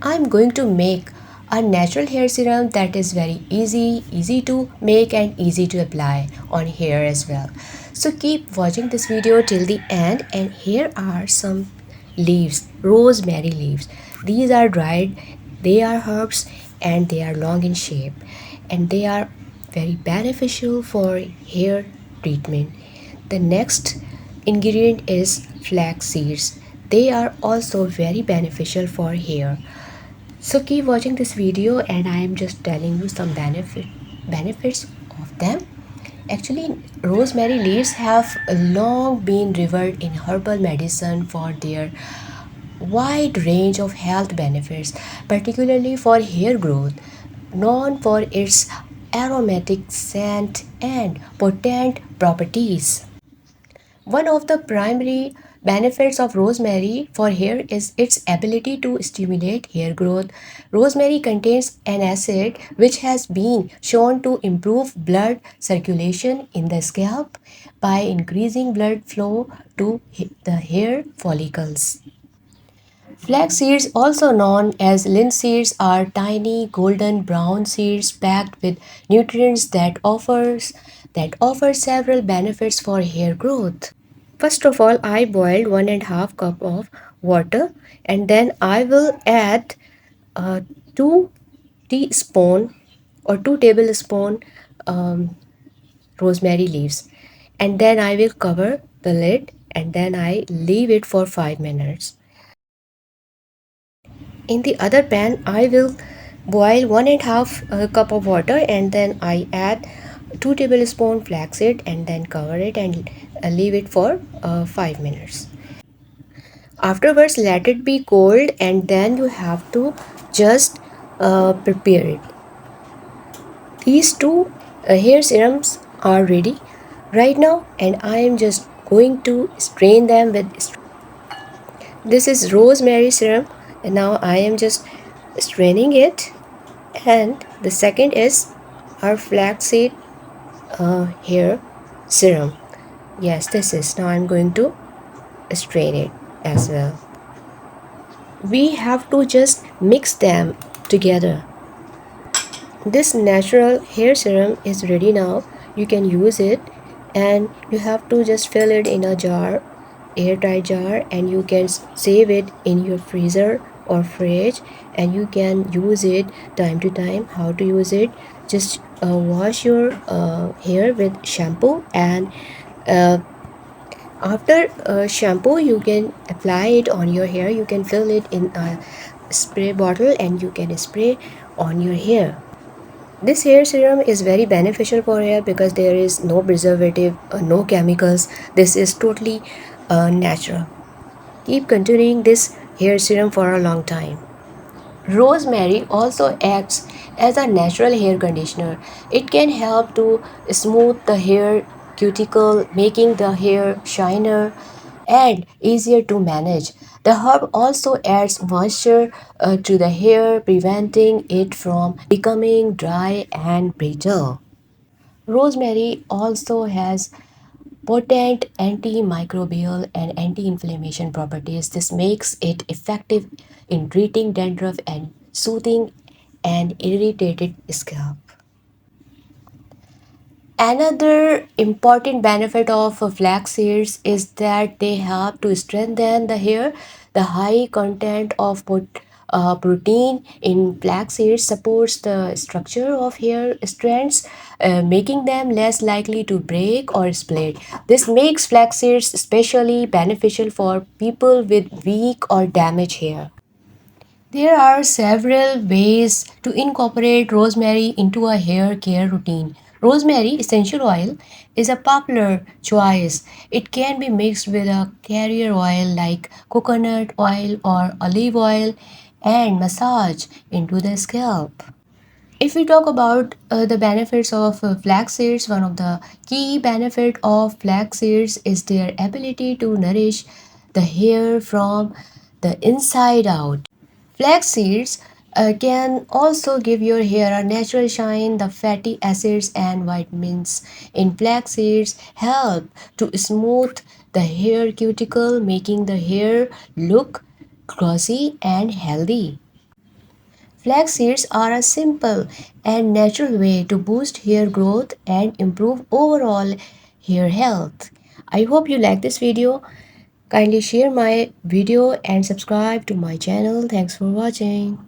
I'm going to make a natural hair serum that is very easy to make and easy to apply on hair as well. So keep watching this video till the end, and here are some leaves, rosemary leaves. These are dried, they are herbs and they are long in shape, and they are very beneficial for hair treatment. The next ingredient is flax seeds. They are also very beneficial for hair. So keep watching this video and I am just telling you some benefits of them. Actually, rosemary leaves have long been revered in herbal medicine for their wide range of health benefits, particularly for hair growth, known for its aromatic scent and potent properties. One of the primary benefits of rosemary for hair is its ability to stimulate hair growth. Rosemary contains an acid which has been shown to improve blood circulation in the scalp by increasing blood flow to the hair follicles. Flax seeds, also known as linseeds, are tiny golden brown seeds packed with nutrients that offer several benefits for hair growth. First of all, I boiled 1.5 cup of water, and then I will add 2 teaspoon or 2 tablespoon um, rosemary leaves, and then I will cover the lid and then I leave it for 5 minutes. In the other pan, I will boil 1.5 cup of water, and then I add 2 tablespoon flaxseed and then cover it and leave it for 5 minutes. Afterwards, let it be cold and then you have to just prepare it. These two hair serums are ready right now, and I am just going to strain them with. This is rosemary serum, and now I am just straining it. And the second is our flaxseed hair serum. Yes, this is. Now I'm going to strain it as well. We have to just mix them together. This natural hair serum is ready now. You can use it, and you have to just fill it in a jar, airtight jar, and you can save it in your freezer or fridge, and you can use it time to time. How to use it? Just wash your hair with shampoo, and uh, after shampoo you can apply it on your hair. You can fill it in a spray bottle and you can spray on your hair. This hair serum is very beneficial for hair because there is no preservative, no chemicals. This is totally natural. Keep continuing this hair serum for a long time. Rosemary also acts as a natural hair conditioner. It can help to smooth the hair cuticle, making the hair shiner and easier to manage. The herb also adds moisture to the hair, preventing it from becoming dry and brittle. Rosemary also has potent antimicrobial and anti-inflammation properties. This makes it effective in treating dandruff and soothing an irritated scalp. Another important benefit of flax seeds is that they help to strengthen the hair. The high content of protein in flax seeds supports the structure of hair strands, making them less likely to break or split. This makes flax seeds especially beneficial for people with weak or damaged hair. There are several ways to incorporate rosemary into a hair care routine. Rosemary essential oil is a popular choice. It can be mixed with a carrier oil like coconut oil or olive oil and massage into the scalp. If we talk about the benefits of flax seeds, one of the key benefit of flax seeds is their ability to nourish the hair from the inside out. Flax seeds can also give your hair a natural shine. The fatty acids and vitamins in flax seeds help to smooth the hair cuticle, making the hair look glossy and healthy. Flax seeds are a simple and natural way to boost hair growth and improve overall hair health. I hope you like this video. Kindly share my video and subscribe to my channel. Thanks for watching.